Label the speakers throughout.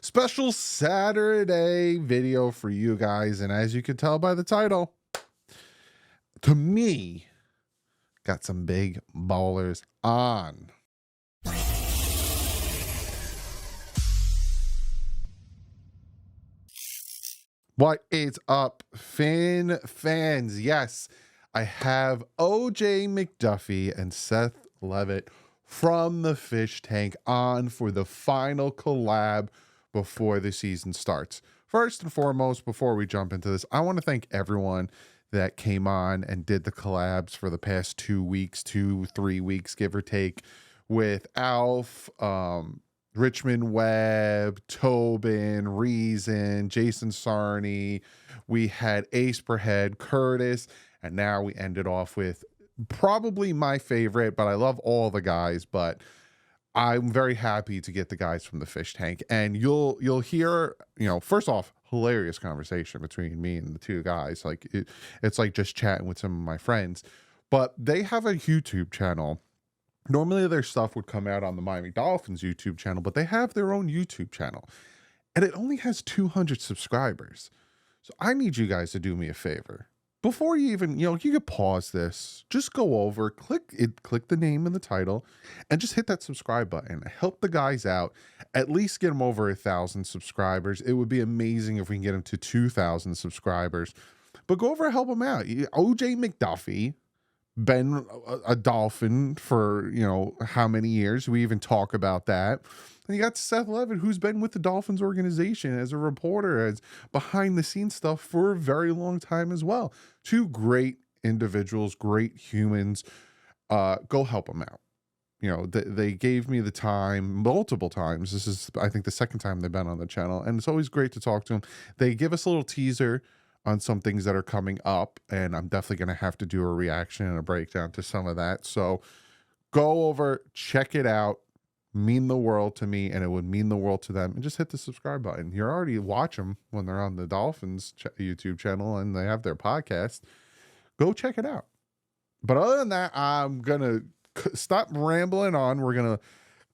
Speaker 1: special Saturday video for you guys. And as you can tell by the title, to me, got some big ballers on. What is up, fans? Yes, I have OJ McDuffie and Seth Levitt from the Fish Tank on for the final collab before the season starts. First and foremost, before we jump into this, I want to thank everyone that came on and did the collabs for the past 2 weeks, 3 weeks, give or take, with Alf, Richmond Webb, Tobin, Reason, Jason Sarney. We had Ace Perhead, Curtis, and now we ended off with probably my favorite, but I love all the guys, but I'm very happy to get the guys from the Fish Tank. And you'll hear, first off, hilarious conversation between me and the two guys. Like it's like just chatting with some of my friends. But they have a YouTube channel. Normally their stuff would come out on the Miami Dolphins YouTube channel, but they have their own YouTube channel. And it only has 200 subscribers. So I need you guys to do me a favor. Before you even, you could pause this, just go over, click the name in the title, and just hit that subscribe button. Help the guys out. At least get them over 1,000 subscribers. It would be amazing if we can get them to 2,000 subscribers. But go over and help them out. OJ McDuffie, been a Dolphin for, how many years? We even talk about that. And you got Seth Levitt, who's been with the Dolphins organization as a reporter, as behind the scenes stuff for a very long time as well. Two great individuals, great humans. Go help them out. They gave me the time multiple times. This is, I think, the second time they've been on the channel, and it's always great to talk to them. They give us a little teaser on some things that are coming up, and I'm definitely going to have to do a reaction and a breakdown to some of that. So go over, check it out. Mean the world to me, and it would mean the world to them. And just hit the subscribe button. You're already watch them when they're on the Dolphins YouTube channel and they have their podcast. Go check it out. But other than that, I'm gonna stop rambling on. We're gonna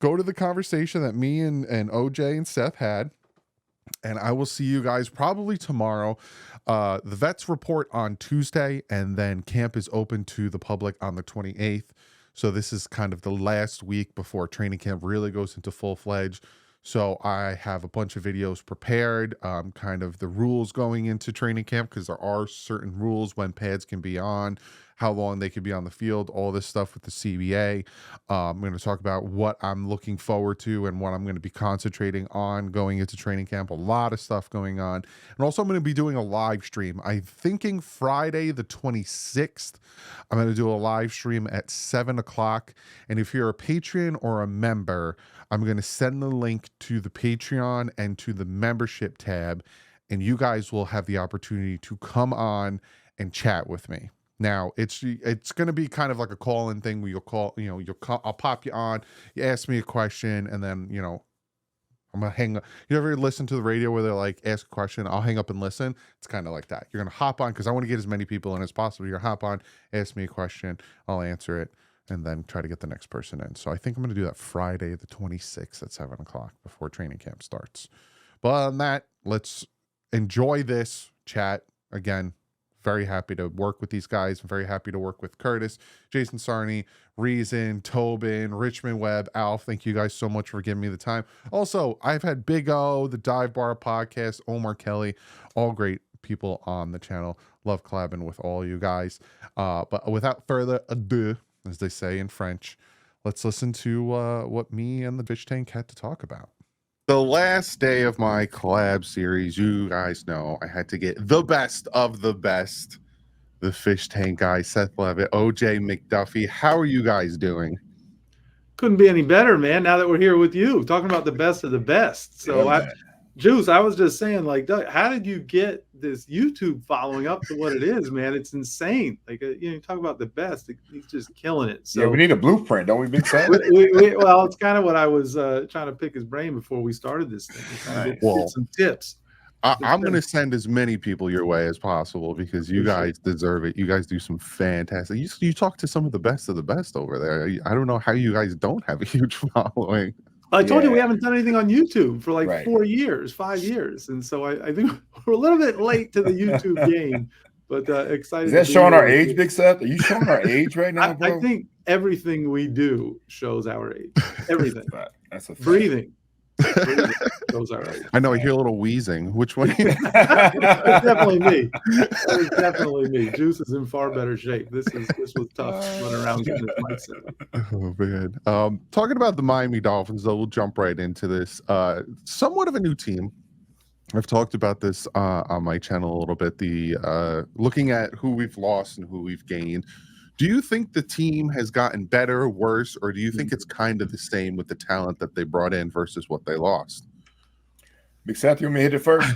Speaker 1: go to the conversation that me and OJ and Seth had, and I will see you guys probably tomorrow. The vets report on Tuesday, and then camp is open to the public on the 28th. So this is kind of the last week before training camp really goes into full-fledged. So I have a bunch of videos prepared, kind of the rules going into training camp, because there are certain rules when pads can be on, how long they could be on the field, all this stuff with the CBA. I'm going to talk about what I'm looking forward to and what I'm going to be concentrating on going into training camp. A lot of stuff going on. And also I'm going to be doing a live stream. I'm thinking Friday the 26th. I'm going to do a live stream at 7 o'clock. And if you're a Patreon or a member, I'm going to send the link to the Patreon and to the membership tab. And you guys will have the opportunity to come on and chat with me. Now it's going to be kind of like a call-in thing where you'll call, I'll pop you on, you ask me a question, and then, I'm going to hang up. You ever listen to the radio where they're like, ask a question, I'll hang up and listen? It's kind of like that. You're going to hop on, because I want to get as many people in as possible. You're going to hop on, ask me a question, I'll answer it, and then try to get the next person in. So I think I'm going to do that Friday the 26th at 7 o'clock before training camp starts. But other than that, let's enjoy this chat. Again, very happy to work with these guys. I'm very happy to work with Curtis, Jason Sarney, Reason, Tobin, Richmond Webb, Alf. Thank you guys so much for giving me the time. Also, I've had Big O, the Dive Bar podcast, Omar Kelly, all great people on the channel. Love collabing with all you guys. But without further ado, as they say in French, let's listen to what me and the Fish Tank had to talk about. The last day of my collab series, you guys know I had to get the best of the best. The Fish Tank guy, Seth Levitt, OJ McDuffie. How are you guys doing?
Speaker 2: Couldn't be any better, man. Now that we're here with you, talking about the best of the best. So, Juice, I was just saying, like, Doug, how did you get this YouTube following up to what it is, man? It's insane. Like, you talk about the best. He's just killing it. So
Speaker 3: yeah, we need a blueprint, don't we, Big Sam?
Speaker 2: Well, it's kind of what I was trying to pick his brain before we started this thing. Get some tips.
Speaker 1: I'm going to send as many people your way as possible, because you guys deserve it. You guys do some fantastic. You talk to some of the best over there. I don't know how you guys don't have a huge following.
Speaker 2: I told you we haven't done anything on YouTube for like
Speaker 3: Right.
Speaker 2: 4 years, 5 years. And so I think we're a little bit late to the YouTube game, but excited.
Speaker 3: Is that
Speaker 2: to be
Speaker 3: showing
Speaker 2: here
Speaker 3: our
Speaker 2: with
Speaker 3: age,
Speaker 2: you.
Speaker 3: Big Seth? Are you showing our age right now,
Speaker 2: I
Speaker 3: bro?
Speaker 2: think everything we do shows our age. Everything.
Speaker 3: That's a fact.
Speaker 2: Breathing shows our age.
Speaker 1: I know. I hear a little wheezing. Which one?
Speaker 2: It's definitely me. That is definitely me. Juice is in far better shape. This was tough running around getting this mic set up.
Speaker 1: Oh man. Talking about the Miami Dolphins, though, we'll jump right into this. Somewhat of a new team. I've talked about this on my channel a little bit. The looking at who we've lost and who we've gained. Do you think the team has gotten better, worse, or do you think it's kind of the same with the talent that they brought in versus what they lost?
Speaker 3: Big Seth, you want me to hit it first?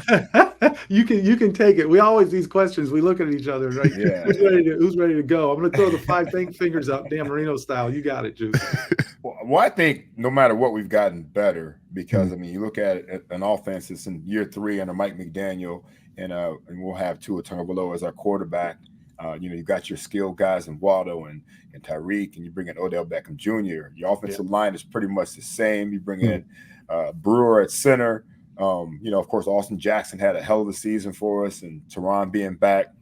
Speaker 2: You can take it. We always these questions. We look at each other, right?
Speaker 3: Yeah.
Speaker 2: Who's ready to go? I'm going to throw the 5 fingers up, Dan Marino style. You got it, Juice.
Speaker 3: Well, I think no matter what, we've gotten better because I mean, you look at an offense that's in year 3 under Mike McDaniel, and we'll have Tua Tagovailoa as our quarterback. You got your skilled guys in Waldo and Tyreek, and you bring in Odell Beckham Jr. Your offensive line is pretty much the same. You bring in Brewer at center. Of course, Austin Jackson had a hell of a season for us, and Teron being back.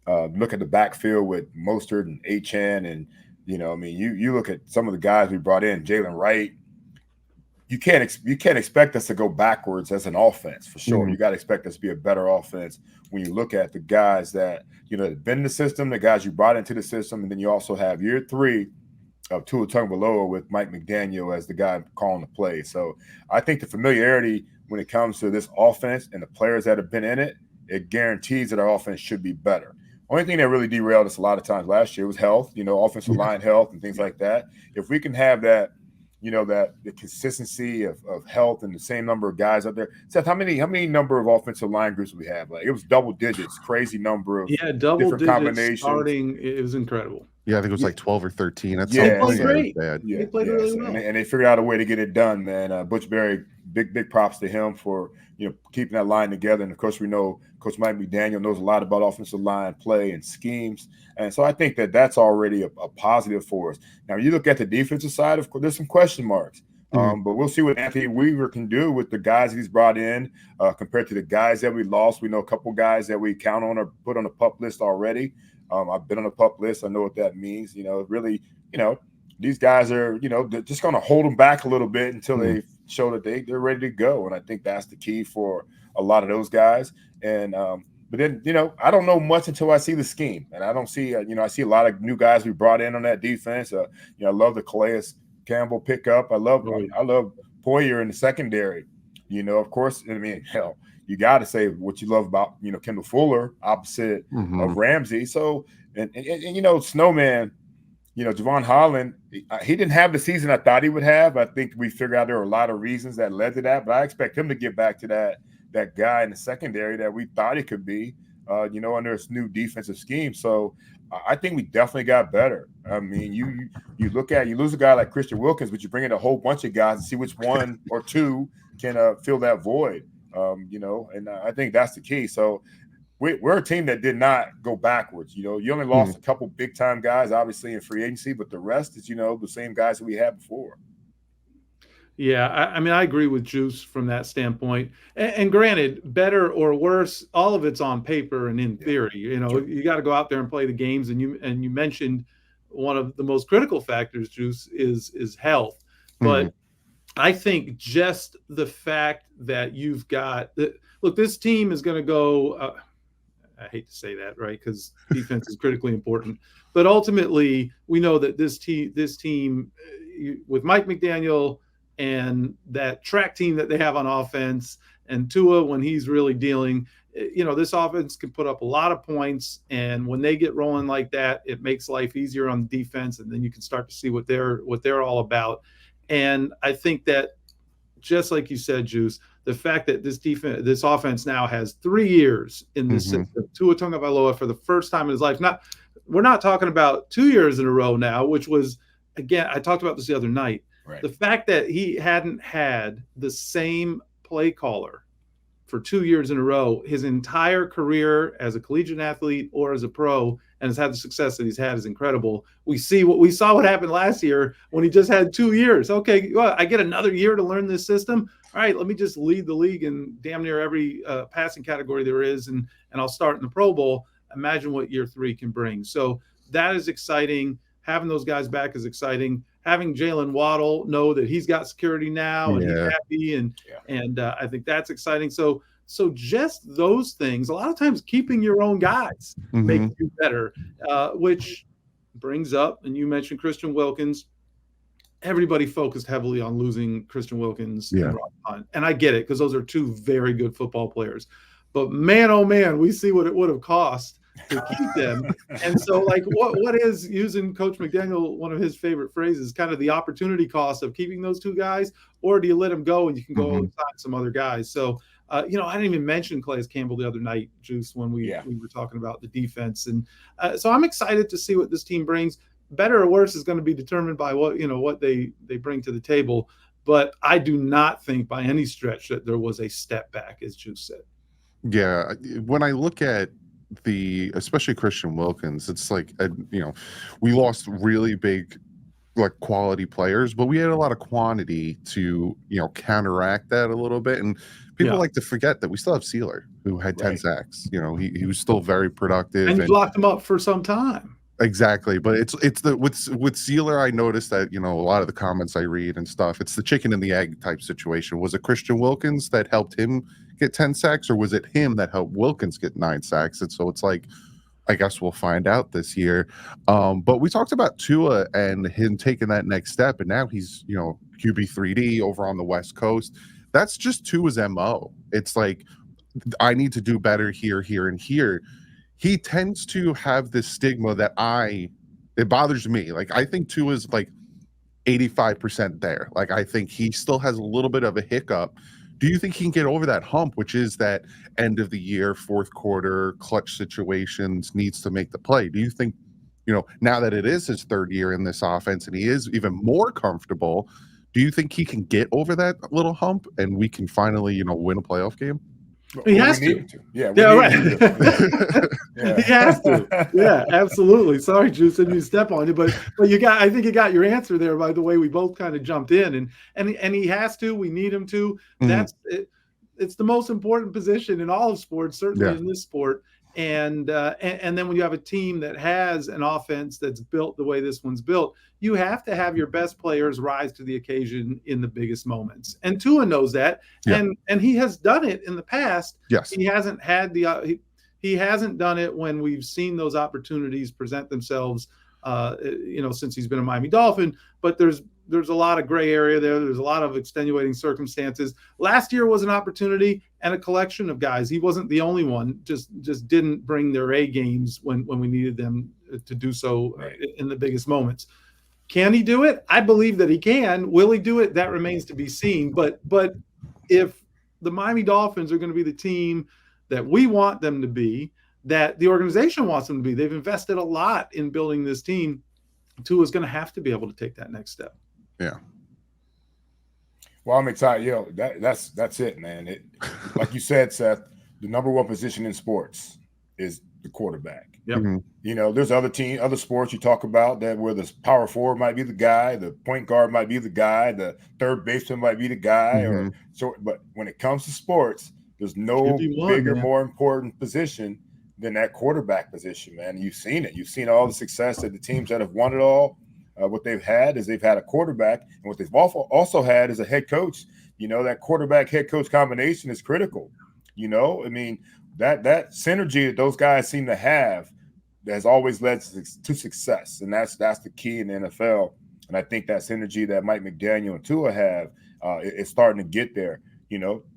Speaker 3: Look at the backfield with Mostert and Achane, and you look at some of the guys we brought in, Jalen Wright. You can't expect us to go backwards as an offense for sure. You got to expect us to be a better offense when you look at the guys that have been in the system, the guys you brought into the system, and then you also have year 3 of Tua Tagovailoa with Mike McDaniel as the guy calling the play. So I think the familiarity when it comes to this offense and the players that have been in it, it guarantees that our offense should be better. Only thing that really derailed us a lot of times last year was health, offensive line health and things like that. If we can have that, that the consistency of health and the same number of guys out there. Seth, how many number of offensive line groups we have? Like, it was double digits, crazy number of
Speaker 2: double
Speaker 3: different
Speaker 2: digits
Speaker 3: combinations.
Speaker 2: Starting, it was incredible.
Speaker 1: Yeah, I think it was like 12 or 13. That's
Speaker 2: They played great.
Speaker 3: They
Speaker 2: played really well.
Speaker 3: And they figured out a way to get it done, man. Butch Berry, big props to him for keeping that line together. And of course, we know Coach Mike McDaniel knows a lot about offensive line play and schemes. And so I think that's already a positive for us. Now, you look at the defensive side, of course, there's some question marks. But we'll see what Anthony Weaver can do with the guys he's brought in compared to the guys that we lost. We know a couple guys that we count on or put on the PUP list already. I've been on the PUP list. I know what that means. Really, these guys are, they're just going to hold them back a little bit until they show that they're ready to go. And I think that's the key for a lot of those guys. And but then, I don't know much until I see the scheme. And I don't see, I see a lot of new guys we brought in on that defense. I love the Calais Campbell pickup. I love Poyer in the secondary. Of course, I mean, hell, you got to say what you love about Kendall Fuller opposite of Ramsey. So and Snowman, Javon Holland, he didn't have the season I thought he would have. I think we figured out there were a lot of reasons that led to that, but I expect him to get back to that guy in the secondary that we thought he could be. Under this new defensive scheme. So I think we definitely got better. I mean, you lose a guy like Christian Wilkins, but you bring in a whole bunch of guys and see which one or two can fill that void. And I think that's the key. So we're a team that did not go backwards. You only lost a couple big time guys, obviously in free agency, but the rest is the same guys that we had before.
Speaker 2: Yeah, I mean, I agree with Juice from that standpoint. And granted, better or worse, all of it's on paper and in theory. You got to go out there and play the games. And you mentioned one of the most critical factors, Juice, is health. But I think just the fact that you've got look, this team is going to go. I hate to say that, right? Because defense is critically important. But ultimately, we know that this team with Mike McDaniel and that track team that they have on offense and Tua, when he's really dealing, this offense can put up a lot of points. And when they get rolling like that, it makes life easier on the defense. And then you can start to see what they're all about. And I think that just like you said, Juice, the fact that this offense now has 3 years in this system, Tua Tagovailoa for the first time in his life. We're not talking about 2 years in a row now, which was, again, I talked about this the other night. Right. The fact that he hadn't had the same play caller for 2 years in a row. His entire career as a collegiate athlete or as a pro, and has had the success that he's had, is incredible. We saw what happened last year when he just had 2 years. Okay, well, I get another year to learn this system. All right, let me just lead the league in damn near every passing category there is, and I'll start in the Pro Bowl. Imagine what year 3 can bring. So that is exciting. Having those guys back is exciting. Having Jalen Waddle know that he's got security now and he's happy, and I think that's exciting. So just those things, a lot of times keeping your own guys makes you better, which brings up, and you mentioned Christian Wilkins. Everybody focused heavily on losing Christian Wilkins and Rob Hunt. And I get it, because those are 2 very good football players. But man, oh man, we see what it would have cost to keep them. And so, like, what is, using Coach McDaniel, one of his favorite phrases, kind of the opportunity cost of keeping those 2 guys, or do you let them go and you can go and sign some other guys? So, I didn't even mention Calais Campbell the other night, Juice, when we were talking about the defense. And so I'm excited to see what this team brings. Better or worse is going to be determined by what they bring to the table. But I do not think by any stretch that there was a step back, as Juice said.
Speaker 1: Yeah. When I look at especially Christian Wilkins, it's like, we lost really big, like, quality players, but we had a lot of quantity to, counteract that a little bit. And people like to forget that we still have Sealer, who had 10 sacks. He was still very productive.
Speaker 2: And you locked him up for some time.
Speaker 1: Exactly. But it's with Sealer, I noticed that, a lot of the comments I read and stuff, it's the chicken and the egg type situation. Was it Christian Wilkins that helped him get 10 sacks, or was it him that helped Wilkins get 9 sacks? And so it's like, I guess we'll find out this year. But we talked about Tua and him taking that next step, and now he's, QB3D over on the West Coast. That's just Tua's MO. It's like, I need to do better here, here, and here. He tends to have this stigma that it bothers me. Like, I think Tua's like 85% there. Like, I think he still has a little bit of a hiccup. Do you think he can get over that hump, which is that end of the year, fourth quarter, clutch situations, needs to make the play? Do you think, now that it is his 3rd year in this offense and he is even more comfortable, do you think he can get over that little hump and we can finally, win a playoff game?
Speaker 2: He has to.
Speaker 3: Yeah,
Speaker 2: right. He has to. Yeah, absolutely. Sorry, Juice, didn't mean to step on you, but I think you got your answer there by the way we both kind of jumped in, and he has to. We need him to. That's it. It's the most important position in all of sports, certainly in this sport. And then when you have a team that has an offense that's built the way this one's built, you have to have your best players rise to the occasion in the biggest moments. And Tua knows that, and he has done it in the past.
Speaker 1: Yes,
Speaker 2: he hasn't had he hasn't done it when we've seen those opportunities present themselves. Since he's been a Miami Dolphin, but there's a lot of gray area there. There's a lot of extenuating circumstances. Last year was an opportunity and a collection of guys. He wasn't the only one, just didn't bring their A games when we needed them to do so in the biggest moments. Can he do it? I believe that he can. Will he do it? That remains to be seen. But if the Miami Dolphins are going to be the team that we want them to be, that the organization wants them to be, they've invested a lot in building this team, Tua is going to have to be able to take that next step.
Speaker 1: Yeah.
Speaker 3: Well, I'm excited. That's it, man. Like you said, Seth, the number one position in sports is the quarterback.
Speaker 2: Yep.
Speaker 3: There's other sports you talk about that where the power forward might be the guy, the point guard might be the guy, the third baseman might be the guy, but when it comes to sports, there's no bigger, more important position than that quarterback position, man. You've seen it. You've seen all the success that the teams that have won it all. What they've had is they've had a quarterback, and what they've also had is a head coach. That quarterback head coach combination is critical. That synergy that those guys seem to have has always led to success, and that's the key in the NFL. And I think that synergy that Mike McDaniel and Tua have is starting to get there.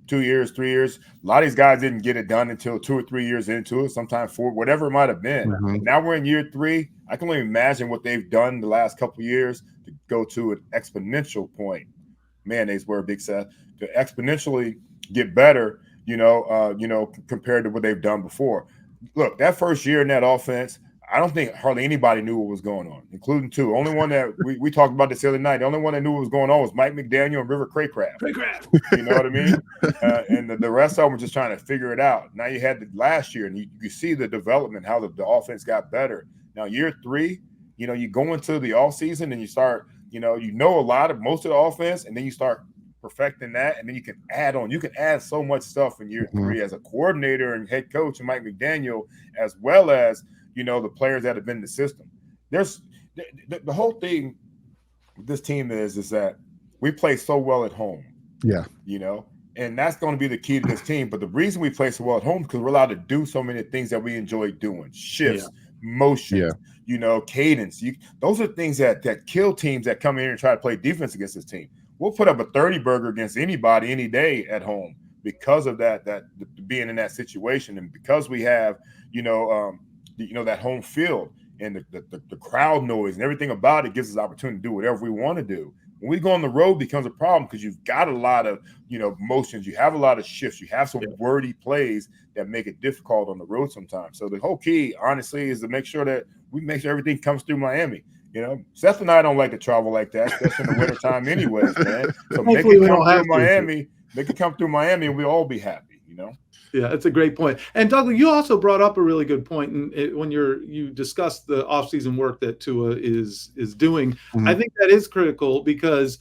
Speaker 3: 2 years, 3 years. A lot of these guys didn't get it done until 2 or 3 years into it, sometimes 4, whatever it might have been. Now we're in year 3. I can only imagine what they've done the last couple of years to go to an exponential point. Mayonnaise word, Big Seth, to exponentially get better, compared to what they've done before. Look, that first year in that offense, I don't think hardly anybody knew what was going on, including Tua. Only one that we talked about this the other night. The only one that knew what was going on was Mike McDaniel and River Craycraft. You know what I mean? And the rest of them were just trying to figure it out. Now you had the last year, and you see the development, how the offense got better. Now year 3, you go into the offseason and you start, you know a lot of most of the offense, and then you start perfecting that, and then you can add on. You can add so much stuff in year 3 as a coordinator and head coach and Mike McDaniel, as well as the players that have been in the system. There's the whole thing with this team is that we play so well at home.
Speaker 1: Yeah.
Speaker 3: And that's going to be the key to this team. But the reason we play so well at home is because we're allowed to do so many things that we enjoy doing. Shifts, motions, cadence. Those are things that kill teams that come in here and try to play defense against this team. We'll put up a 30-burger against anybody any day at home because of that being in that situation, and because we have that home field and the crowd noise and everything about it gives us opportunity to do whatever we want to do. When we go on the road, it becomes a problem because you've got a lot of motions, you have a lot of shifts, you have some wordy plays that make it difficult on the road sometimes. So the whole key, honestly, is to make sure everything comes through Miami. Seth and I don't like to travel like that, especially in the wintertime anyways, man. So make it come through Miami. Make it come through Miami, and we'll all be happy,
Speaker 2: Yeah, it's a great point. And Douglas, you also brought up a really good point when you discussed the offseason work that Tua is doing. Mm-hmm. I think that is critical because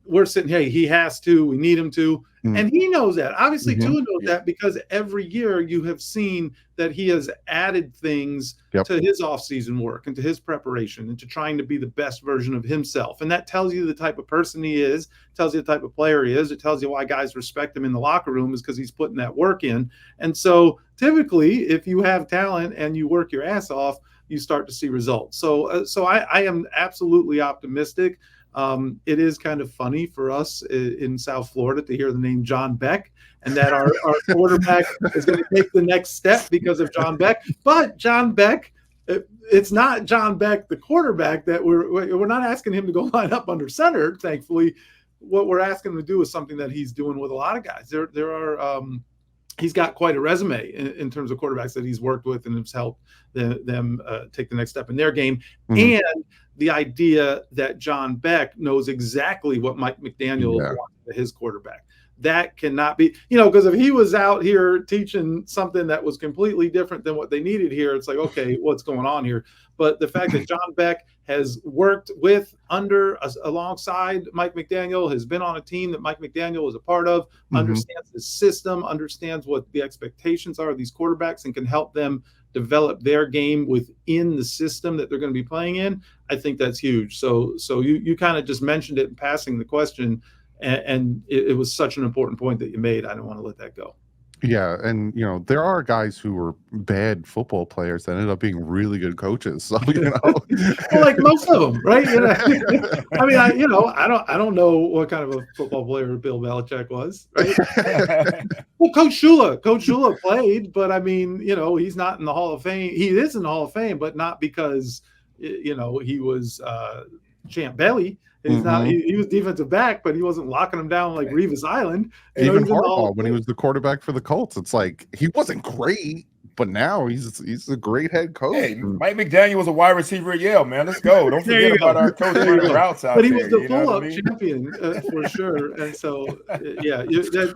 Speaker 2: we're sitting, hey, he has to, we need him to. Mm-hmm. And he knows that. Obviously, Tua knows that because every year you have seen that he has added things to his offseason work and to his preparation and to trying to be the best version of himself. And that tells you the type of person he is, tells you the type of player he is. It tells you why guys respect him in the locker room is because he's putting that work in. And so typically, if you have talent and you work your ass off, you start to see results. So I am absolutely optimistic. It is kind of funny for us in South Florida to hear the name John Beck and that our quarterback is going to take the next step because of John Beck. But John Beck, it's not John Beck, the quarterback, that we're not asking him to go line up under center, thankfully. What we're asking him to do is something that he's doing with a lot of guys. There are he's got quite a resume in terms of quarterbacks that he's worked with and has helped them take the next step in their game. Mm-hmm. And the idea that John Beck knows exactly what Mike McDaniel wants for his quarterback. That cannot be, because if he was out here teaching something that was completely different than what they needed here, it's like, okay, what's going on here? But the fact that John Beck has worked alongside Mike McDaniel, has been on a team that Mike McDaniel is a part of, understands the system, understands what the expectations are of these quarterbacks, and can help them develop their game within the system that they're going to be playing in, I think that's huge. So you kind of just mentioned it in passing the question, and it was such an important point that you made. I don't want to let that go.
Speaker 1: Yeah, and there are guys who were bad football players that ended up being really good coaches. So
Speaker 2: well, like most of them, right? I mean, I don't know what kind of a football player Bill Belichick was, right? Well, Coach Shula played, but I mean, he's not in the Hall of Fame. He is in the Hall of Fame, but not because he was Champ Bailey. He's not. He was defensive back, but he wasn't locking them down like Revis Island.
Speaker 1: Even Harbaugh, when he was the quarterback for the Colts, it's like he wasn't great, but now he's a great head coach.
Speaker 3: Hey, Mike McDaniel was a wide receiver at Yale, man. Let's go. Don't forget about our coach running routes out there.
Speaker 2: But he was the pull-up champion for sure. And so,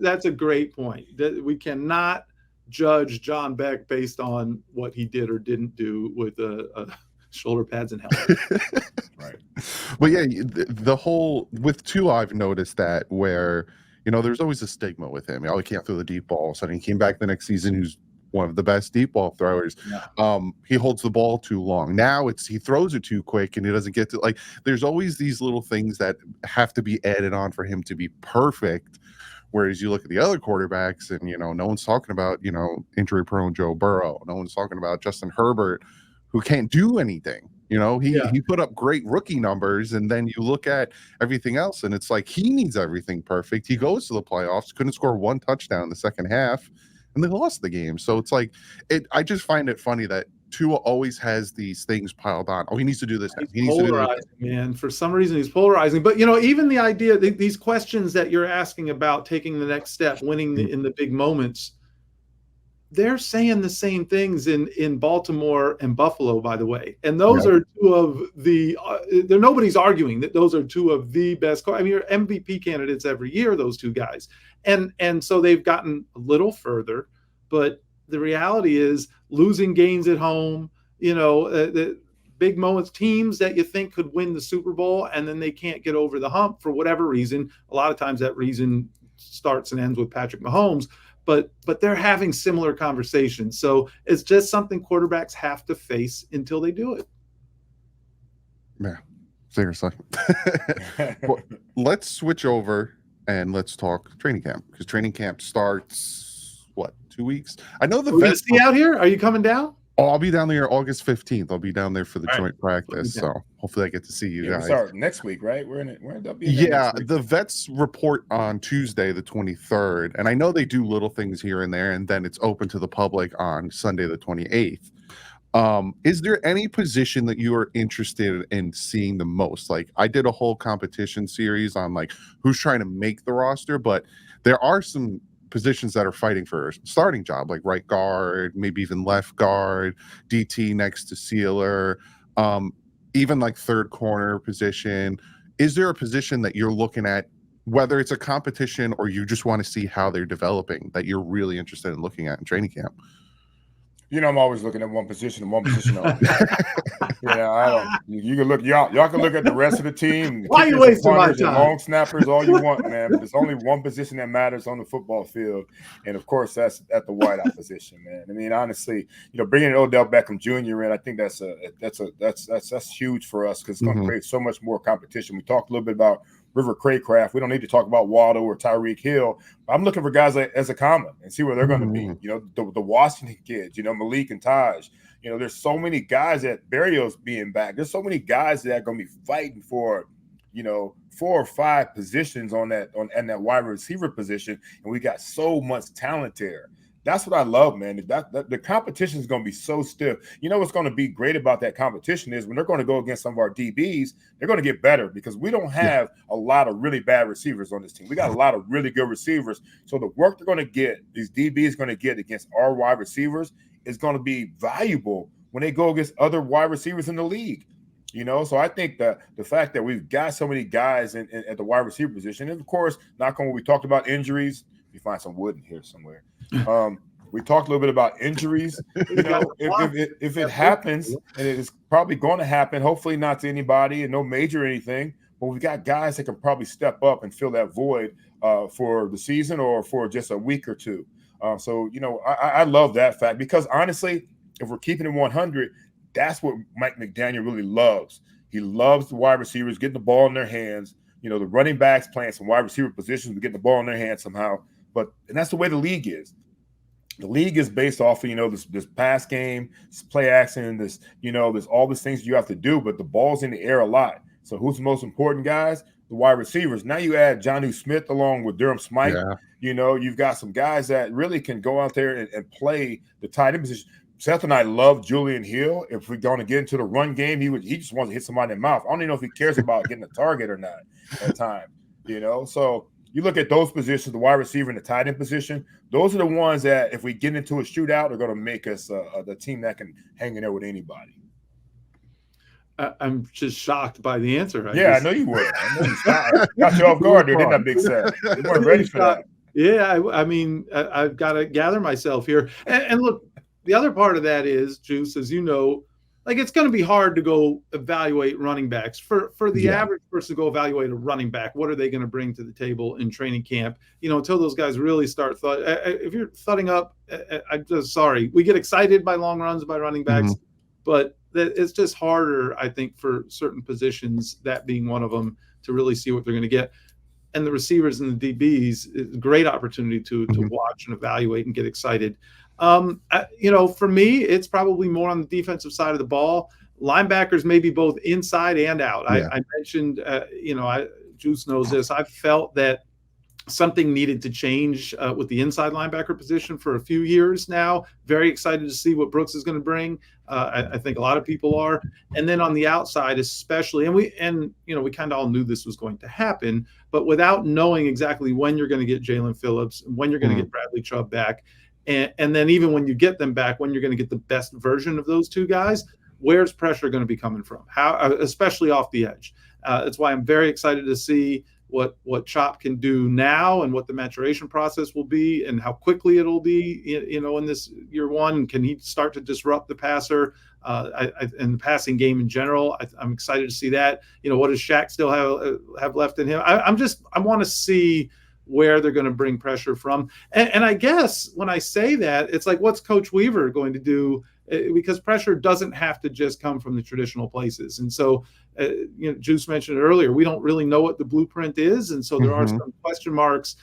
Speaker 2: that's a great point. That we cannot judge John Beck based on what he did or didn't do with shoulder pads and helmet.
Speaker 1: Right. Well, yeah, the whole with Tua, I've noticed that where there's always a stigma with him. He can't throw the deep ball. So he came back the next season. He's one of the best deep ball throwers. Yeah. He holds the ball too long. Now he throws it too quick, and he doesn't get to there's always these little things that have to be added on for him to be perfect. Whereas you look at the other quarterbacks, and no one's talking about injury prone Joe Burrow. No one's talking about Justin Herbert, who can't do anything. He put up great rookie numbers, and then you look at everything else, and it's like he needs everything perfect. He goes to the playoffs, couldn't score one touchdown in the second half, and they lost the game. So it's like I just find it funny that Tua always has these things piled on. Oh, he needs to do this. He needs to do this.
Speaker 2: Man. For some reason, he's polarizing. But even the idea, these questions that you're asking about taking the next step, winning in the big moments. they're saying the same things in Baltimore and Buffalo, by the way. And those are two of the nobody's arguing that those are two of the best. I mean, you're MVP candidates every year, those two guys. And so they've gotten a little further, but the reality is losing games at home, the big moments, teams that you think could win the Super Bowl, and then they can't get over the hump for whatever reason. A lot of times that reason starts and ends with Patrick Mahomes. But they're having similar conversations. So it's just something quarterbacks have to face until they do it.
Speaker 1: Yeah, seriously. Well, let's switch over and let's talk training camp, because training camp starts, 2 weeks? I know the
Speaker 2: We're going to see out here? Are you coming down?
Speaker 1: Oh, I'll be down there August 15th. I'll be down there for the joint practice. So hopefully I get to see you guys.
Speaker 3: We start next week, right? We're in
Speaker 1: the vets report on Tuesday, the 23rd. And I know they do little things here and there, and then it's open to the public on Sunday, the 28th. Is there any position that you are interested in seeing the most? Like, I did a whole competition series on like who's trying to make the roster, but there are some positions that are fighting for a starting job, like right guard, maybe even left guard, DT next to Sealer, even like third corner position. Is there a position that you're looking at, whether it's a competition or you just want to see how they're developing, that you're really interested in looking at in training camp?
Speaker 3: I'm always looking at one position only. I don't. You can look. Y'all can look at the rest of the team.
Speaker 2: Why are you wasting my time?
Speaker 3: Long snappers, all you want, man. But there's only one position that matters on the football field, and of course, that's at the wideout position, man. I mean, honestly, bringing Odell Beckham Jr. in, I think that's huge for us, because it's going to create so much more competition. We talked a little bit about River Craycraft. We don't need to talk about Waldo or Tyreek Hill. I'm looking for guys like Ezekama and see where they're going to be. The Washington kids, Malik and Taj. There's so many guys that Barrios being back. There's so many guys that are going to be fighting for, 4 or 5 positions on that wide receiver position, and we got so much talent there. That's what I love, man. The competition is going to be so stiff. What's going to be great about that competition is when they're going to go against some of our DBs, they're going to get better, because we don't have a lot of really bad receivers on this team. We got a lot of really good receivers. So the work they're going to get, these DBs going to get against our wide receivers, is going to be valuable when they go against other wide receivers in the league. So I think that the fact that we've got so many guys at the wide receiver position, and of course, knock on what we talked about injuries. You find some wood in here somewhere. We talked a little bit about injuries. If it happens, and it is probably going to happen, hopefully not to anybody and no major anything, but we've got guys that can probably step up and fill that void for the season or for just a week or two. I love that fact, because honestly, if we're keeping it 100, that's what Mike McDaniel really loves. He loves the wide receivers getting the ball in their hands. The running backs playing some wide receiver positions, getting the ball in their hands somehow. And that's the way the league is. The league is based off of, this pass game, this play action, there's all these things you have to do, but the ball's in the air a lot. So who's the most important guys? The wide receivers. Now you add Jonnu Smith along with Durham Smythe. Yeah. You've got some guys that really can go out there and play the tight end position. Seth and I love Julian Hill. If we're going to get into the run game, he just wants to hit somebody in the mouth. I don't even know if he cares about getting a target or not at time. So you look at those positions, the wide receiver and the tight end position, those are the ones that if we get into a shootout are going to make us the team that can hang in there with anybody.
Speaker 2: I'm just shocked by the answer.
Speaker 3: I know you were. I know you got you off guard there, didn't that big set? You weren't ready for that.
Speaker 2: Yeah, I mean, I've got to gather myself here. And look, the other part of that is, Juice, as you know, like it's going to be hard to go evaluate running backs. For the average person to go evaluate a running back, what are they going to bring to the table in training camp? Until those guys really start if you're thudding up, I'm just sorry. We get excited by long runs by running backs, but it's just harder, I think, for certain positions, that being one of them, to really see what they're going to get. And the receivers and the DBs is a great opportunity to watch and evaluate and get excited. For me, it's probably more on the defensive side of the ball. Linebackers maybe both inside and out. Yeah. I mentioned, Juice knows this. I felt that something needed to change with the inside linebacker position for a few years now. Very excited to see what Brooks is going to bring. I think a lot of people are. And then on the outside, especially, and we kind of all knew this was going to happen, but without knowing exactly when you're going to get Jalen Phillips and when you're going to get Bradley Chubb back, And then even when you get them back, when you're going to get the best version of those two guys, where's pressure going to be coming from? How, especially off the edge. That's why I'm very excited to see what Chop can do now and what the maturation process will be and how quickly it'll be, in this year one. Can he start to disrupt the passer and the passing game in general? I'm excited to see that. What does Shaq still have left in him? I want to see where they're going to bring pressure from. And I guess when I say that, it's like, what's Coach Weaver going to do? Because pressure doesn't have to just come from the traditional places. And so, Juice mentioned it earlier, we don't really know what the blueprint is. And so there are some question marks,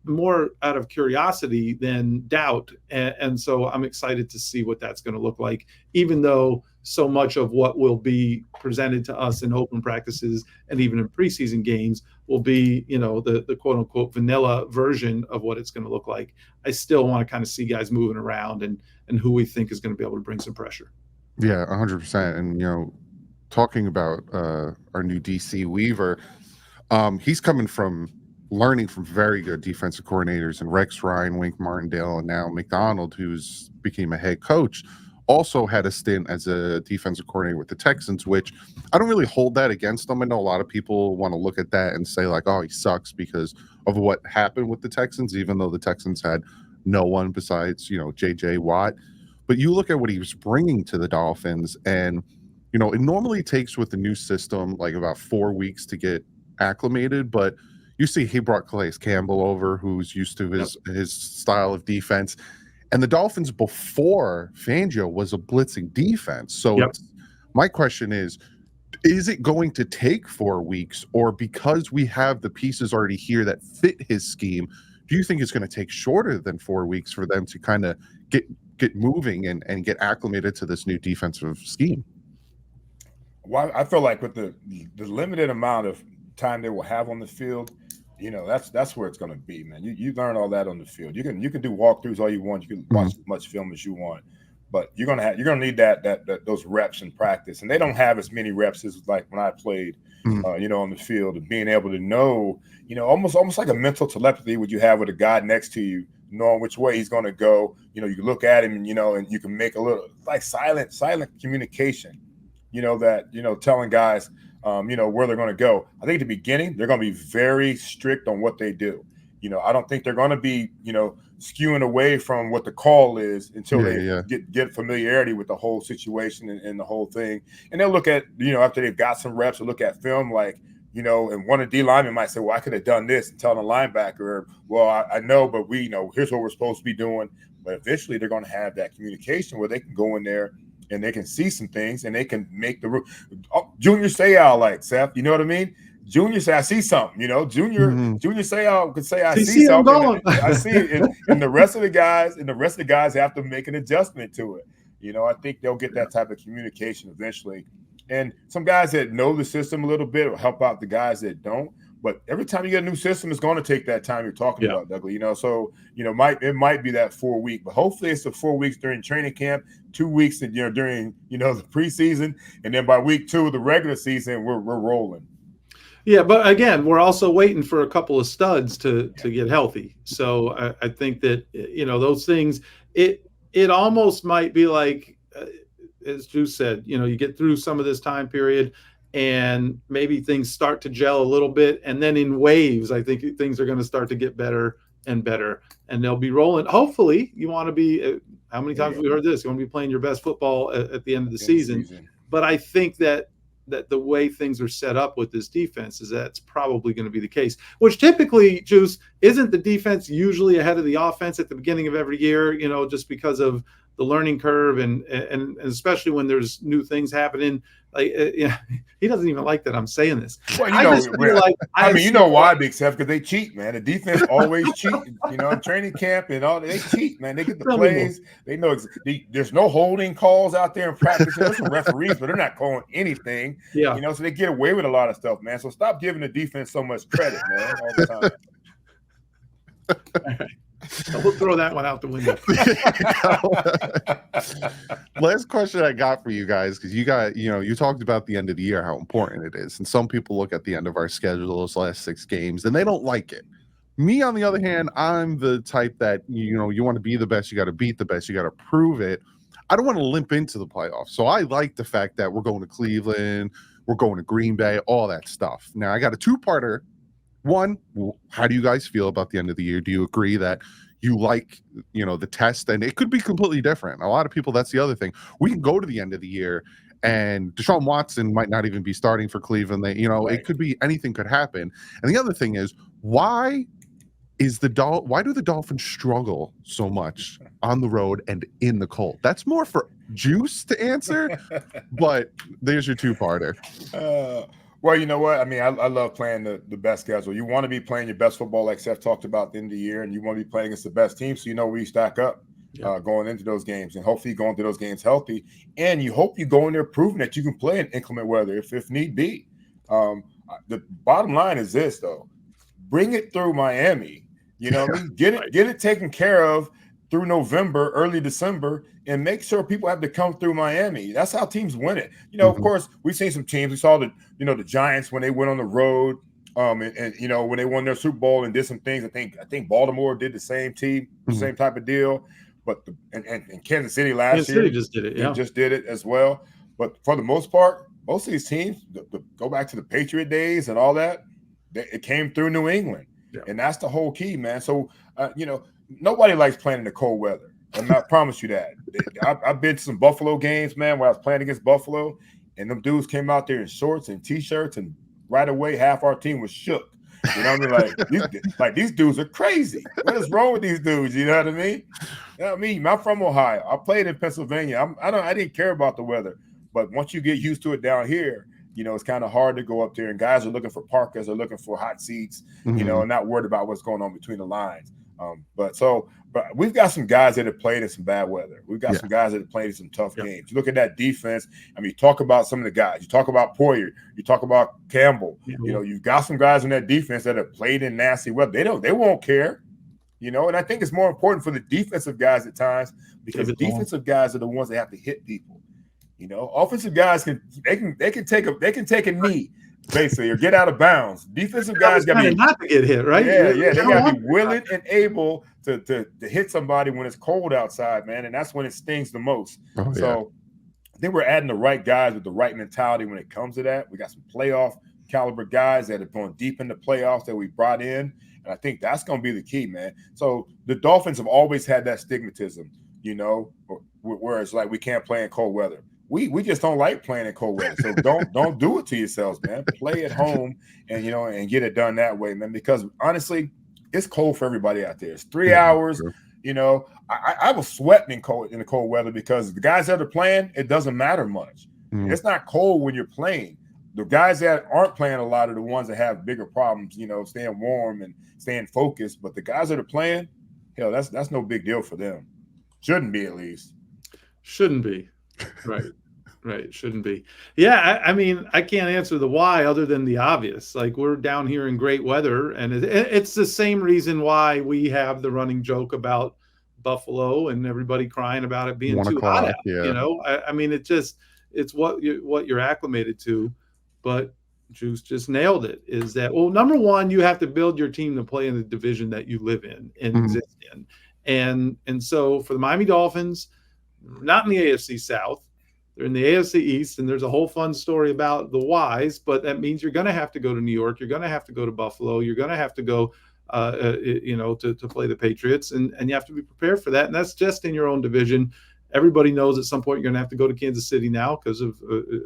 Speaker 2: more out of curiosity than doubt. And so I'm excited to see what that's going to look like, even though so much of what will be presented to us in open practices and even in preseason games will be, the quote unquote vanilla version of what it's going to look like. I still want to kind of see guys moving around and who we think is going to be able to bring some pressure.
Speaker 1: Yeah, 100%. And, talking about our new DC Weaver, he's coming from learning from very good defensive coordinators, and Rex Ryan, Wink Martindale, and now McDonald, who's became a head coach, also had a stint as a defensive coordinator with the Texans, which I don't really hold that against him. I know a lot of people want to look at that and say, like, oh, he sucks because of what happened with the Texans, even though the Texans had no one besides, J.J. Watt. But you look at what he was bringing to the Dolphins, and, it normally takes with the new system like about 4 weeks to get acclimated. But you see he brought Calais Campbell over, who's used to his style of defense. And the Dolphins before Fangio was a blitzing defense. So my question is it going to take 4 weeks, or because we have the pieces already here that fit his scheme, do you think it's going to take shorter than 4 weeks for them to kind of get moving and get acclimated to this new defensive scheme?
Speaker 3: Well, I feel like with the limited amount of time they will have on the field, that's where it's going to be, man. You learn all that on the field. You can do walkthroughs all you want. You can watch as much film as you want, but you're gonna need that those reps in practice. And they don't have as many reps as like when I played, on the field, and being able to know, almost like a mental telepathy would you have with a guy next to you, knowing which way he's going to go. You can look at him and and you can make a little like silent communication. Telling guys, where they're going to go. I think at the beginning, they're going to be very strict on what they do. I don't think they're going to be, skewing away from what the call is until they get familiarity with the whole situation and the whole thing. And they'll look at, after they've got some reps, they'll look at film like, and one of the D linemen might say, well, I could have done this, and tell the linebacker, well, I know, but here's what we're supposed to be doing. But eventually they're going to have that communication where they can go in there and they can see some things, and they can make the Junior Seau, like, Seth, you know what I mean? Junior say, I see something, Junior Seau could say, I see something. I see it. And the rest of the guys have to make an adjustment to it. I think they'll get that type of communication eventually. And some guys that know the system a little bit will help out the guys that don't. But every time you get a new system, it's going to take that time you're talking about, Dougley. So it might be that 4 week, but hopefully it's the 4 weeks during training camp, 2 weeks during the preseason, and then by week 2 of the regular season, we're rolling.
Speaker 2: Yeah, but again, we're also waiting for a couple of studs to get healthy. So I think that those things, it almost might be like, as Juice said, you get through some of this time period, and maybe things start to gel a little bit. And then in waves, I think things are going to start to get better and better, and they'll be rolling. Hopefully, you want to be, how many times have we heard this? You want to be playing your best football at the end of the season. But I think that the way things are set up with this defense is that's probably going to be the case, which typically, Juice, isn't the defense usually ahead of the offense at the beginning of every year, just because of the learning curve and especially when there's new things happening. Like, he doesn't even like that I'm saying this.
Speaker 3: Well, why, Big Seth? Because they cheat, man. The defense always cheat. In training camp and all, they cheat, man. They get the plays. They know there's no holding calls out there in practice. There's some referees, but they're not calling anything. Yeah. So they get away with a lot of stuff, man. So stop giving the defense so much credit, man, all the time.
Speaker 2: So we'll throw that one out the window.
Speaker 1: Last question I got for you guys, because you talked about the end of the year, how important it is. And some people look at the end of our schedule, those last 6 games, and they don't like it. Me, on the other hand, I'm the type that, you know, you want to be the best, you got to beat the best, you got to prove it. I don't want to limp into the playoffs. So I like the fact that we're going to Cleveland, we're going to Green Bay, all that stuff. Now, I got a two-parter. One, how do you guys feel about the end of the year? Do you agree that you like, you know, the test? And it could be completely different. A lot of people, that's the other thing. We can go to the end of the year and Deshaun Watson might not even be starting for Cleveland. They, you know,
Speaker 3: Right.
Speaker 1: it could be anything could happen. And the other thing is, why do the Dolphins struggle so much on the road and in the cold? That's more for Juice to answer, but there's your two-parter.
Speaker 3: Well, you know what? I mean, I love playing the best schedule. You want to be playing your best football, like Seth talked about at the end of the year, and you want to be playing against the best team, so you know where you stack up going into those games, and hopefully going into those games healthy. And you hope you go in there proving that you can play in inclement weather if need be. The bottom line is this, though: bring it through Miami. You know what I mean? Get it taken care of through November, early December, and make sure people have to come through Miami. That's how teams win it. You know, of course, we've seen some teams. We saw the Giants when they went on the road, and you know, when they won their Super Bowl and did some things. I think Baltimore did the same same type of deal. But and Kansas City last year
Speaker 2: just did it. Yeah,
Speaker 3: just did it as well. But for the most part, most of these teams go back to the Patriot days and all that. It came through New England. Yeah. And that's the whole key, man. So, you know, nobody likes playing in the cold weather. And I promise you that. I've been to some Buffalo games, man, where I was playing against Buffalo, and them dudes came out there in shorts and T-shirts, and right away, half our team was shook. You know what I mean? Like these dudes are crazy. What is wrong with these dudes? You know what I mean? You know what I mean? I'm from Ohio. I played in Pennsylvania. I didn't care about the weather. But once you get used to it down here, you know, it's kind of hard to go up there, and guys are looking for parkas, they're looking for hot seats, you know, and not worried about what's going on between the lines. But we've got some guys that have played in some bad weather. We've got some guys that have played in some tough games. You look at that defense. I mean, you talk about some of the guys. You talk about Poyer. You talk about Campbell. You know, you've got some guys in that defense that have played in nasty weather. They won't care. You know, and I think it's more important for the defensive guys at times, because defensive guys are the ones that have to hit people. You know, offensive guys can take a knee, basically, or get out of bounds. Defensive guys got to be
Speaker 2: not to get hit, right?
Speaker 3: Yeah, they got to be willing and able to hit somebody when it's cold outside, man, and that's when it stings the most. So I think we're adding the right guys with the right mentality when it comes to that. We got some playoff caliber guys that have gone deep in the playoffs that we brought in, and I think that's going to be the key, man. So the Dolphins have always had that stigmatism, you know, where it's like we can't play in cold weather. We just don't like playing in cold weather. So don't do it to yourselves, man. Play at home and, you know, and get it done that way, man. Because honestly, it's cold for everybody out there. It's 3 hours. You know, I was sweating in the cold weather because the guys that are playing, it doesn't matter much. It's not cold when you're playing. The guys that aren't playing a lot are the ones that have bigger problems, you know, staying warm and staying focused. But the guys that are playing, hell, that's no big deal for them. Shouldn't be, at least.
Speaker 2: Shouldn't be. Right. Shouldn't be. Yeah. I mean, I can't answer the why other than the obvious. Like, we're down here in great weather, and it's the same reason why we have the running joke about Buffalo and everybody crying about it being too hot out. You know, I mean, it's what you're acclimated to. But Juice just nailed it. Is that, well, number one, you have to build your team to play in the division that you live in and exist in, and so for the Miami Dolphins, not in the AFC South, they're in the AFC East, and there's a whole fun story about the whys, but that means you're going to have to go to New York. You're going to have to go to Buffalo. You're going to have to go, you know, to play the Patriots, and you have to be prepared for that. And that's just in your own division. Everybody knows at some point you're going to have to go to Kansas City now because of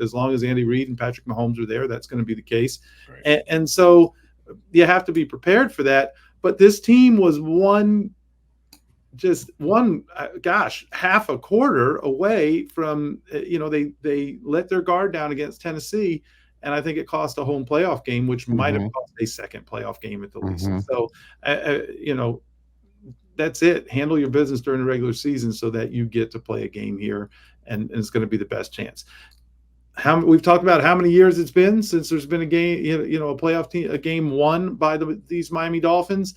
Speaker 2: as long as Andy Reid and Patrick Mahomes are there, that's going to be the case. Right. And so you have to be prepared for that. But this team was half a quarter away from, you know, they let their guard down against Tennessee, and I think it cost a home playoff game, which might have cost a second playoff game at the least. So, you know, that's it. Handle your business during the regular season so that you get to play a game here, and it's going to be the best chance. We've talked about how many years it's been since there's been a game, you know, a playoff team, a game won by these Miami Dolphins.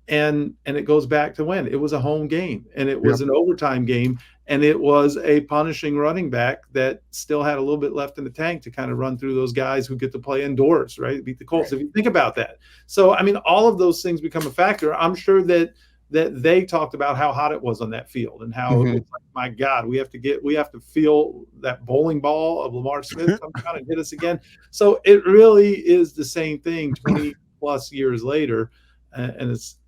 Speaker 2: And it goes back to when it was a home game, and it was an overtime game, and it was a punishing running back that still had a little bit left in the tank to kind of run through those guys who get to play indoors, right? Beat the Colts. If you think about that. So, I mean, all of those things become a factor. I'm sure that they talked about how hot it was on that field and how it was like, my God, we have to feel that bowling ball of Lamar Smith come down and hit us again. So it really is the same thing 20 plus years later. And it's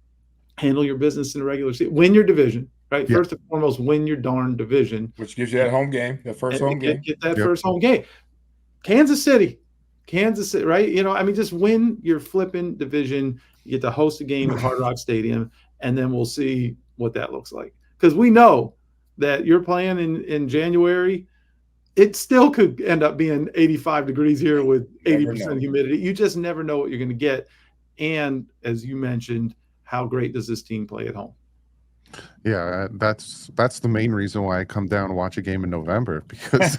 Speaker 2: handle your business in the regular season, win your division, right? First and foremost, win your darn division.
Speaker 3: Which gives you that home game, that first home game.
Speaker 2: Get that first home game. Kansas City, right? You know, I mean, just win your flipping division. You get to host a game at Hard Rock Stadium, and then we'll see what that looks like. Because we know that you're playing in January, it still could end up being 85 degrees here with 80% humidity. You just never know what you're going to get. And as you mentioned, how great does this team play at home?
Speaker 1: Yeah, that's the main reason why I come down and watch a game in November, because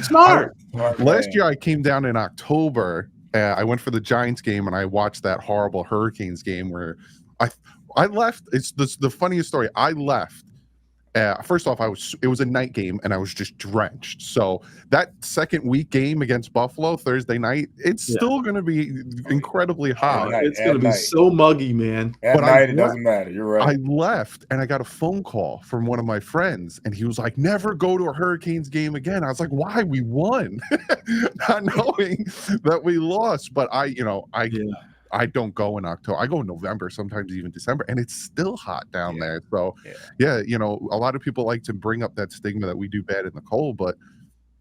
Speaker 2: smart.
Speaker 1: Last year I came down in October. I went for the Giants game and I watched that horrible Hurricanes game where I left. It's the funniest story. I left. First off, it was a night game and I was just drenched. So that second week game against Buffalo Thursday night, it's still going to be incredibly hot.
Speaker 2: It's going to be so muggy, man.
Speaker 3: At night, it doesn't matter. You're right.
Speaker 1: I left and I got a phone call from one of my friends, and he was like, "Never go to a Hurricanes game again." I was like, "Why? We won," not knowing that we lost. But I don't go in October. I go in November, sometimes even December, and it's still hot down there. So, you know, a lot of people like to bring up that stigma that we do bad in the cold, but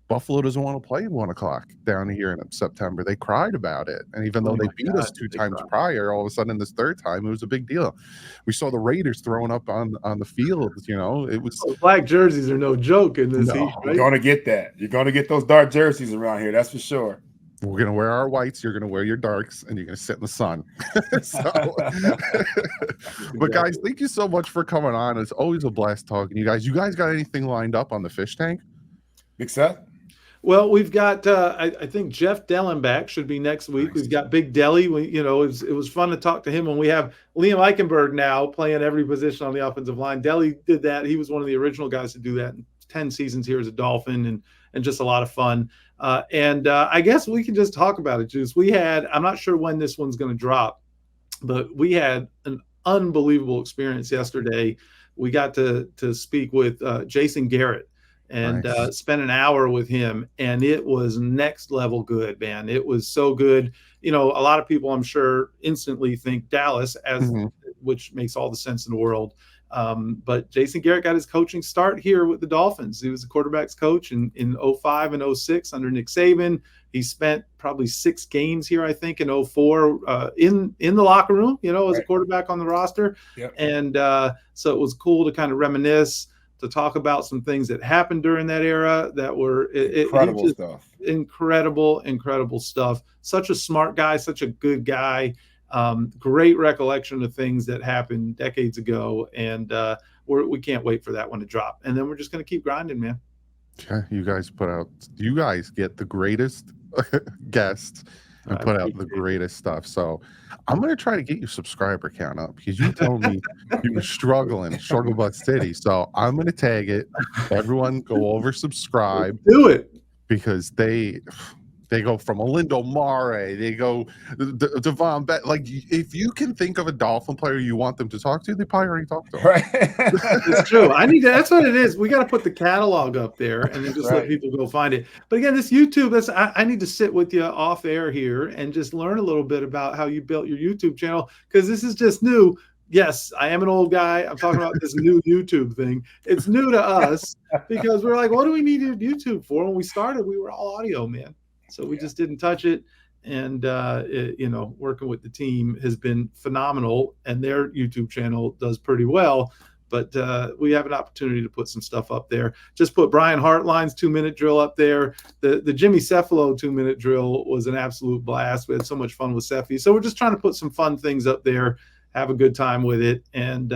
Speaker 1: Buffalo doesn't want to play at 1 o'clock down here in September. They cried about it. And even though they beat us two times prior, all of a sudden this third time, it was a big deal. We saw the Raiders throwing up on the field. You know, it was
Speaker 2: black jerseys are no joke in this heat. Right?
Speaker 3: You're going to get that. You're going to get those dark jerseys around here. That's for sure.
Speaker 1: We're going to wear our whites. You're going to wear your darks, and you're going to sit in the sun. But guys, thank you so much for coming on. It's always a blast talking to you guys. You guys got anything lined up on the fish tank?
Speaker 3: Big Seth?
Speaker 2: Well, we've got, I think Jeff Dellenbach should be next week. Nice. We've got Big Deli. It was fun to talk to him when we have Liam Eichenberg now playing every position on the offensive line. Deli did that. He was one of the original guys to do that in 10 seasons here as a Dolphin, and just a lot of fun. I guess we can just talk about it, Juice. I'm not sure when this one's going to drop, but we had an unbelievable experience yesterday. We got to speak with Jason Garrett and spent an hour with him, and it was next level good, man. It was so good. You know, a lot of people, I'm sure, instantly think Dallas, which makes all the sense in the world. But Jason Garrett got his coaching start here with the Dolphins. He was the quarterback's coach in 05 and 06 under Nick Saban. He spent probably 6 games here, I think, in 04 in the locker room, as a quarterback on the roster. Yep. And so it was cool to kind of reminisce, to talk about some things that happened during that era that were incredible stuff. Incredible stuff. Such a smart guy, such a good guy. Great recollection of things that happened decades ago, and we can't wait for that one to drop. And then we're just going to keep grinding, man.
Speaker 1: Yeah, you guys get the greatest guests and put out the greatest stuff. So I'm going to try to get your subscriber count up, because you told me you were struggle butt city. So I'm going to tag it. Everyone go over subscribe.
Speaker 2: Do it.
Speaker 1: Because they go from Olindo Mare, they go Devon Bet. Like, if you can think of a Dolphin player you want them to talk to, they probably already talked to them.
Speaker 3: Right.
Speaker 2: It's true. That's what it is. We got to put the catalog up there and then just let people go find it. But again, this YouTube, I need to sit with you off air here and just learn a little bit about how you built your YouTube channel, because this is just new. Yes, I am an old guy. I'm talking about this new YouTube thing. It's new to us because we're like, what do we need YouTube for? When we started, we were all audio, man. So we just didn't touch it. And, working with the team has been phenomenal, and their YouTube channel does pretty well. But we have an opportunity to put some stuff up there. Just put Brian Hartline's 2-minute drill up there. The Jimmy Cephalo 2-minute drill was an absolute blast. We had so much fun with Cephy. So we're just trying to put some fun things up there, have a good time with it, and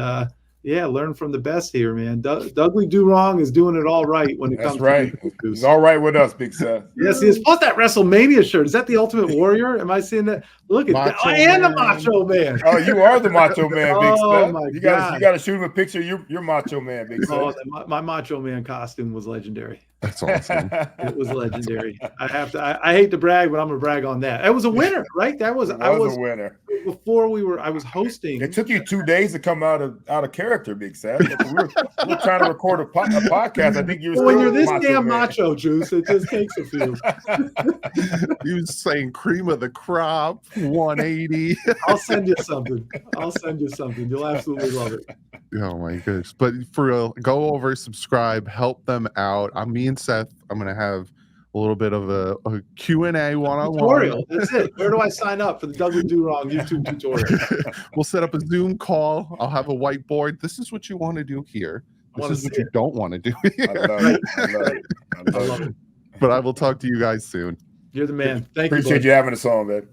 Speaker 2: learn from the best here, man. DouglieDoWrong is doing it all right when it comes to
Speaker 3: right. He's all right with us, Big Seth.
Speaker 2: Yes, he is. Plus that WrestleMania shirt. Is that the Ultimate Warrior? Am I seeing that? Look at that.
Speaker 1: Macho
Speaker 2: And the
Speaker 1: Man.
Speaker 2: Macho Man.
Speaker 3: Oh, you are the Macho Man, Big
Speaker 2: Oh,
Speaker 3: Steph.
Speaker 2: my
Speaker 3: You
Speaker 2: God.
Speaker 3: got to shoot him a picture. You're Macho Man, Big
Speaker 2: Oh,
Speaker 3: Steph.
Speaker 2: my Macho Man costume was legendary.
Speaker 1: That's awesome.
Speaker 2: It was legendary. I hate to brag, but I'm gonna brag on that. It was a winner, right? That was
Speaker 3: I was a winner.
Speaker 2: Before I was hosting.
Speaker 3: It took you 2 days to come out of character, Big Steph. We were trying to record a podcast. I think you were
Speaker 2: When you're this
Speaker 3: Macho
Speaker 2: damn
Speaker 3: Man.
Speaker 2: macho, Juice, it just takes a few.
Speaker 1: He was saying cream of the crop, 180.
Speaker 2: I'll send you something. You'll absolutely love it.
Speaker 1: Oh my goodness. But for real, go over, subscribe, help them out. Me and Seth, I'm going to have a little bit of a Q&A one-on-one.
Speaker 2: Tutorial. That's it. Where do I sign up for the DouglieDoWrong YouTube tutorial?
Speaker 1: We'll set up a Zoom call. I'll have a whiteboard. This is what you want to do here. This is what you don't want to do here.
Speaker 3: I love it.
Speaker 1: But I will talk to you guys soon.
Speaker 2: You're the man. Thank you.
Speaker 3: Appreciate you having us on, man.